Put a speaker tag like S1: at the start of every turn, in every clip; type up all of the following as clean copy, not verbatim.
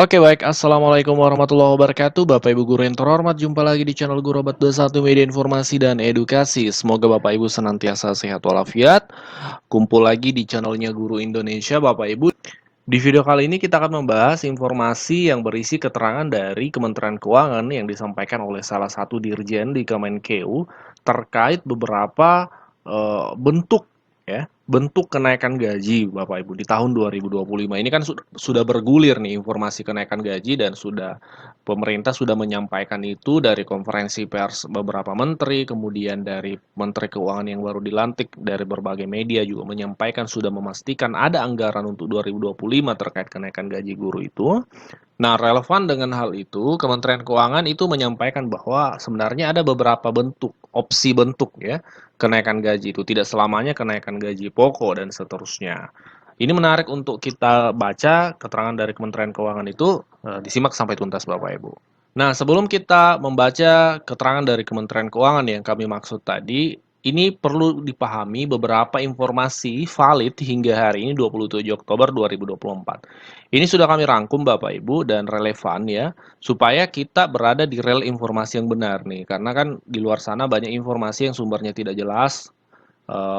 S1: Oke baik, Assalamualaikum warahmatullahi wabarakatuh. Bapak Ibu guru yang terhormat, jumpa lagi di channel Guru Obat 21 Media Informasi dan Edukasi. Semoga Bapak Ibu senantiasa sehat walafiat. Kumpul lagi di channelnya Guru Indonesia Bapak Ibu. Di video kali ini kita akan membahas informasi yang berisi keterangan dari Kementerian Keuangan yang disampaikan oleh salah satu dirjen di Kemenkeu terkait beberapa bentuk bentuk kenaikan gaji Bapak Ibu di tahun 2025. Ini kan sudah bergulir nih informasi kenaikan gaji dan pemerintah sudah menyampaikan itu dari konferensi pers beberapa menteri, kemudian dari Menteri Keuangan yang baru dilantik, dari berbagai media juga menyampaikan sudah memastikan ada anggaran untuk 2025 terkait kenaikan gaji guru itu. Nah, relevan dengan hal itu, Kementerian Keuangan itu menyampaikan bahwa sebenarnya ada beberapa bentuk, opsi bentuk kenaikan gaji itu. Tidak selamanya kenaikan gaji pokok dan seterusnya. Ini menarik untuk kita baca keterangan dari Kementerian Keuangan itu, disimak sampai tuntas Bapak Ibu. Nah, sebelum kita membaca keterangan dari Kementerian Keuangan yang kami maksud tadi, ini perlu dipahami beberapa informasi valid hingga hari ini 27 Oktober 2024. Ini sudah kami rangkum Bapak Ibu dan relevan supaya kita berada di rel informasi yang benar nih. Karena kan di luar sana banyak informasi yang sumbernya tidak jelas,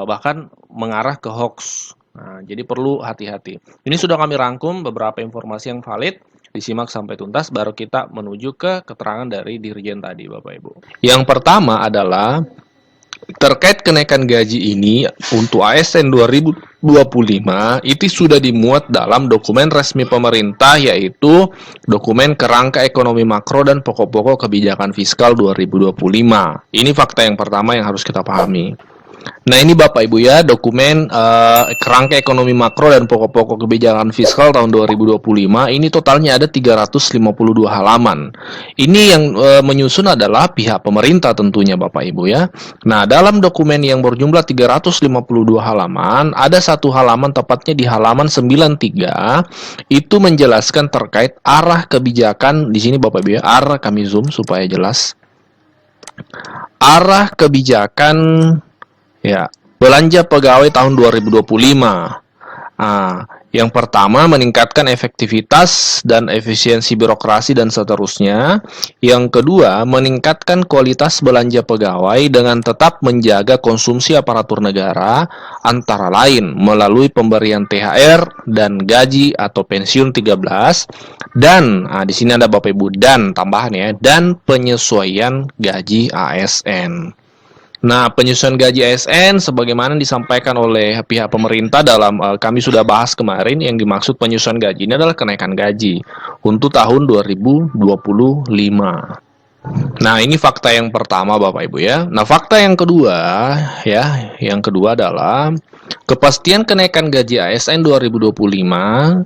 S1: bahkan mengarah ke hoax. Nah, jadi perlu hati-hati. Ini sudah kami rangkum beberapa informasi yang valid, disimak sampai tuntas, baru kita menuju ke keterangan dari Dirjen tadi Bapak Ibu. Yang pertama adalah terkait kenaikan gaji ini untuk ASN 2025 itu sudah dimuat dalam dokumen resmi pemerintah, yaitu dokumen kerangka ekonomi makro dan pokok-pokok kebijakan fiskal 2025. Ini fakta yang pertama yang harus kita pahami. Nah, ini Bapak Ibu dokumen kerangka ekonomi makro dan pokok-pokok kebijakan fiskal tahun 2025 ini totalnya ada 352 halaman. Ini yang menyusun adalah pihak pemerintah tentunya Bapak Ibu Nah, dalam dokumen yang berjumlah 352 halaman, ada satu halaman tepatnya di halaman 93 itu menjelaskan terkait arah kebijakan. Di sini Bapak Ibu arah kami zoom supaya jelas. Arah kebijakan belanja pegawai tahun 2025. Yang pertama, meningkatkan efektivitas dan efisiensi birokrasi dan seterusnya. Yang kedua, meningkatkan kualitas belanja pegawai dengan tetap menjaga konsumsi aparatur negara, antara lain melalui pemberian THR dan gaji atau pensiun 13, dan di sini ada Bapak Ibu dan tambahan dan penyesuaian gaji ASN. Nah, penyesuaian gaji ASN sebagaimana disampaikan oleh pihak pemerintah dalam kami sudah bahas kemarin, yang dimaksud penyesuaian gaji ini adalah kenaikan gaji untuk tahun 2025. Nah, ini fakta yang pertama Bapak Ibu Nah, fakta yang kedua yang kedua adalah kepastian kenaikan gaji ASN 2025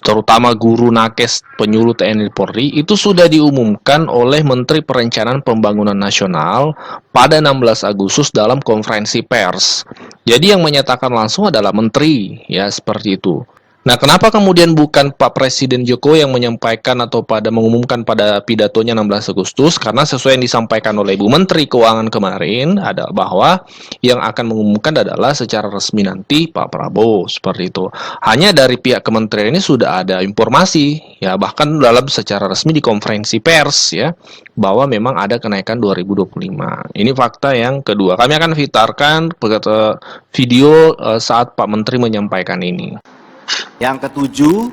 S1: terutama guru, nakes, penyuluh TNI Polri itu sudah diumumkan oleh Menteri Perencanaan Pembangunan Nasional pada 16 Agustus dalam konferensi pers. Jadi yang menyatakan langsung adalah menteri seperti itu. Nah, kenapa kemudian bukan Pak Presiden Jokowi yang menyampaikan atau mengumumkan pada pidatonya 16 Agustus? Karena sesuai yang disampaikan oleh Ibu Menteri Keuangan kemarin adalah bahwa yang akan mengumumkan adalah secara resmi nanti Pak Prabowo, seperti itu. Hanya dari pihak kementerian ini sudah ada informasi bahkan dalam secara resmi di konferensi pers bahwa memang ada kenaikan 2025. Ini fakta yang kedua. Kami akan putarkan video saat Pak Menteri menyampaikan ini.
S2: Yang ketujuh,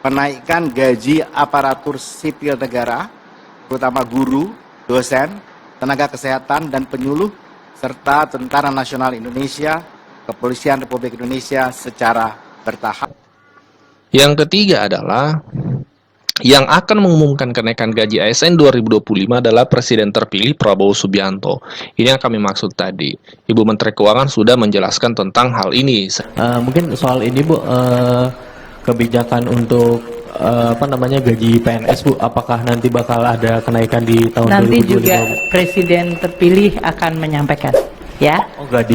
S2: penaikan gaji aparatur sipil negara, terutama guru, dosen, tenaga kesehatan, dan penyuluh, serta Tentara Nasional Indonesia, Kepolisian Republik Indonesia secara bertahap.
S1: Yang ketiga adalah yang akan mengumumkan kenaikan gaji ASN 2025 adalah Presiden terpilih Prabowo Subianto. Ini yang kami maksud tadi. Ibu Menteri Keuangan sudah menjelaskan tentang hal ini.
S3: Mungkin soal ini Bu, kebijakan untuk gaji PNS Bu, apakah nanti bakal ada kenaikan di tahun 2025?
S4: Nanti juga Presiden terpilih akan menyampaikan.
S3: Oh, nggak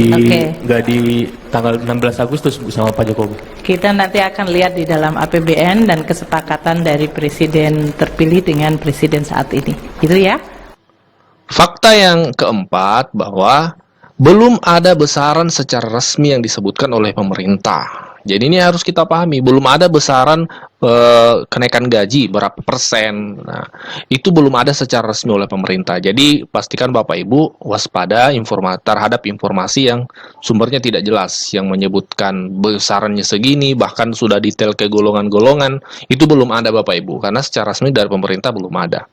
S3: di tanggal 16 Agustus Bu sama Pak Jokowi?
S4: Kita nanti akan lihat di dalam APBN dan kesepakatan dari Presiden terpilih dengan Presiden saat ini. Itu
S1: Fakta yang keempat bahwa belum ada besaran secara resmi yang disebutkan oleh pemerintah. Jadi ini harus kita pahami, belum ada besaran kenaikan gaji berapa persen. Nah, itu belum ada secara resmi oleh pemerintah. Jadi pastikan Bapak Ibu waspada terhadap informasi yang sumbernya tidak jelas, yang menyebutkan besarannya segini, bahkan sudah detail ke golongan-golongan, itu belum ada Bapak Ibu, karena secara resmi dari pemerintah belum ada.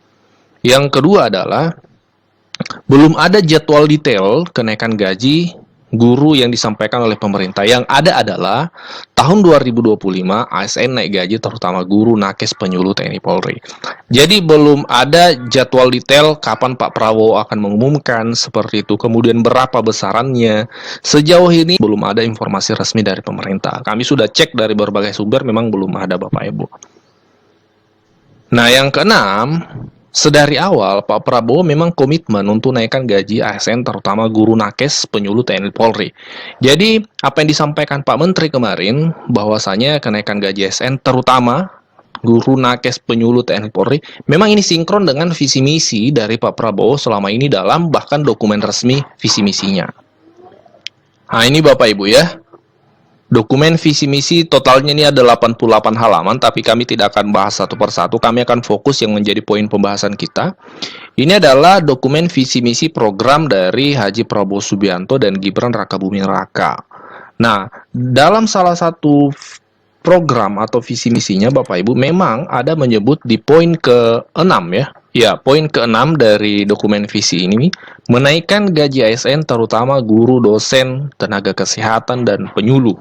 S1: Yang kedua adalah belum ada jadwal detail kenaikan gaji guru yang disampaikan oleh pemerintah. Yang ada adalah tahun 2025 ASN naik gaji terutama guru, nakes, penyuluh TNI Polri. Jadi belum ada jadwal detail kapan Pak Prabowo akan mengumumkan seperti itu, kemudian berapa besarannya. Sejauh ini belum ada informasi resmi dari pemerintah. Kami sudah cek dari berbagai sumber, memang belum ada Bapak Ibu. Nah, yang keenam, sedari awal, Pak Prabowo memang komitmen untuk naikkan gaji ASN, terutama guru, nakes, penyuluh TNI Polri. Jadi, apa yang disampaikan Pak Menteri kemarin, bahwasanya kenaikan gaji ASN, terutama guru, nakes, penyuluh TNI Polri, memang ini sinkron dengan visi misi dari Pak Prabowo selama ini dalam bahkan dokumen resmi visi misinya. Nah, ini Bapak Ibu ya. Dokumen visi misi totalnya ini ada 88 halaman, tapi kami tidak akan bahas satu persatu. Kami akan fokus yang menjadi poin pembahasan kita. Ini adalah dokumen visi misi program dari Haji Prabowo Subianto dan Gibran Rakabuming Raka. Nah, dalam salah satu program atau visi misinya Bapak Ibu memang ada menyebut di poin ke-6 ya. Ya, poin ke-6 dari dokumen visi ini menaikkan gaji ASN terutama guru, dosen, tenaga kesehatan dan penyuluh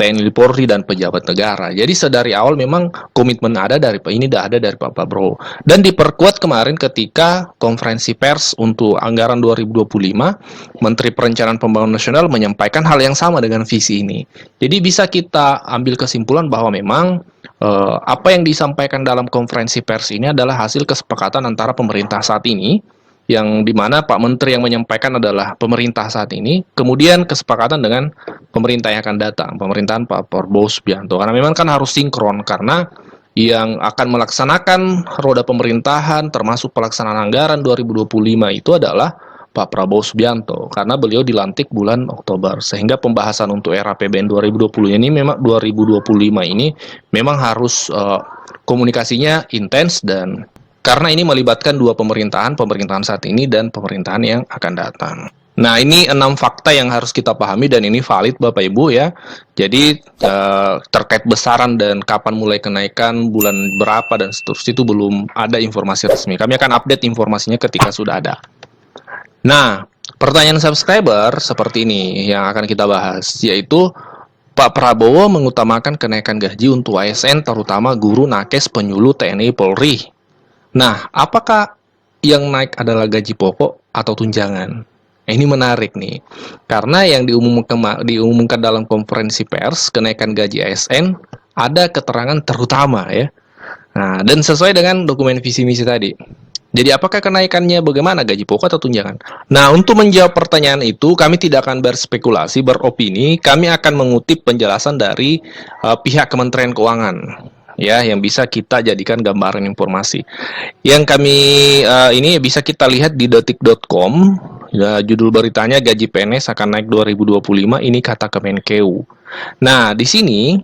S1: TNI Polri dan pejabat negara. Jadi sedari awal memang komitmen ada dari Pak Prabowo, dan diperkuat kemarin ketika konferensi pers untuk anggaran 2025, Menteri Perencanaan Pembangunan Nasional menyampaikan hal yang sama dengan visi ini. Jadi bisa kita ambil kesimpulan bahwa memang apa yang disampaikan dalam konferensi pers ini adalah hasil kesepakatan antara pemerintah saat ini, yang dimana Pak Menteri yang menyampaikan adalah pemerintah saat ini, kemudian kesepakatan dengan pemerintah yang akan datang, pemerintahan Pak Prabowo Subianto. Karena memang kan harus sinkron, karena yang akan melaksanakan roda pemerintahan termasuk pelaksanaan anggaran 2025 itu adalah Pak Prabowo Subianto, karena beliau dilantik bulan Oktober, sehingga pembahasan untuk era APBN 2025 ini memang harus komunikasinya intens, dan karena ini melibatkan dua pemerintahan saat ini dan pemerintahan yang akan datang. Nah, ini 6 fakta yang harus kita pahami, dan ini valid Bapak Ibu ya. Jadi terkait besaran dan kapan mulai kenaikan, bulan berapa dan seterusnya itu belum ada informasi resmi. Kami akan update informasinya ketika sudah ada. Nah, pertanyaan subscriber seperti ini yang akan kita bahas, yaitu Pak Prabowo mengutamakan kenaikan gaji untuk ASN terutama guru, nakes, penyuluh TNI Polri. Nah, apakah yang naik adalah gaji pokok atau tunjangan? Ini menarik nih, karena yang diumumkan dalam konferensi pers kenaikan gaji ASN ada keterangan terutama ya. Nah, dan sesuai dengan dokumen visi misi tadi. Jadi apakah kenaikannya bagaimana, gaji pokok atau tunjangan? Nah, untuk menjawab pertanyaan itu kami tidak akan berspekulasi, beropini. Kami akan mengutip penjelasan dari pihak Kementerian Keuangan, ya, yang bisa kita jadikan gambaran informasi. Yang kami ini bisa kita lihat di detik.com, ya, judul beritanya gaji PNS akan naik 2025, ini kata Kemenkeu. Nah, di sini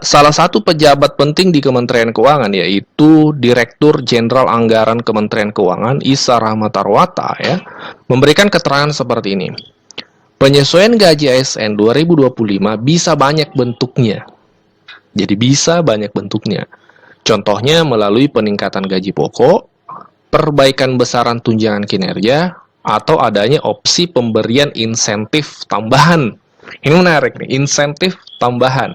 S1: salah satu pejabat penting di Kementerian Keuangan, yaitu Direktur Jenderal Anggaran Kementerian Keuangan Isa Rahmatarwata, ya, memberikan keterangan seperti ini. Penyesuaian gaji ASN 2025 bisa banyak bentuknya. Jadi bisa banyak bentuknya. Contohnya melalui peningkatan gaji pokok, perbaikan besaran tunjangan kinerja, atau adanya opsi pemberian insentif tambahan. Ini menarik nih, insentif tambahan.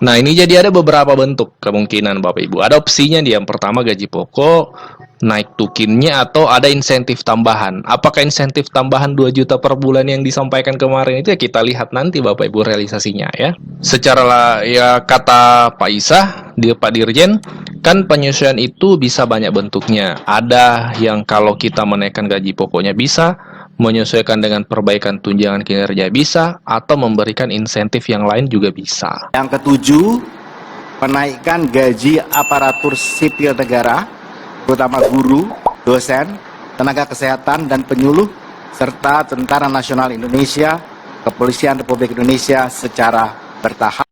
S1: Nah, ini jadi ada beberapa bentuk kemungkinan Bapak Ibu. Ada opsinya nih, yang pertama gaji pokok, naik tukinnya, atau ada insentif tambahan. Apakah insentif tambahan 2 juta per bulan yang disampaikan kemarin itu, ya kita lihat nanti Bapak Ibu realisasinya ya. Secara ya kata Pak Isa, Pak Dirjen, kan penyesuaian itu bisa banyak bentuknya. Ada yang kalau kita menaikkan gaji pokoknya bisa, menyesuaikan dengan perbaikan tunjangan kinerja bisa, atau memberikan insentif yang lain juga bisa.
S2: Yang ketujuh, penaikan gaji aparatur sipil negara, terutama guru, dosen, tenaga kesehatan, dan penyuluh, serta Tentara Nasional Indonesia, Kepolisian Republik Indonesia secara bertahap.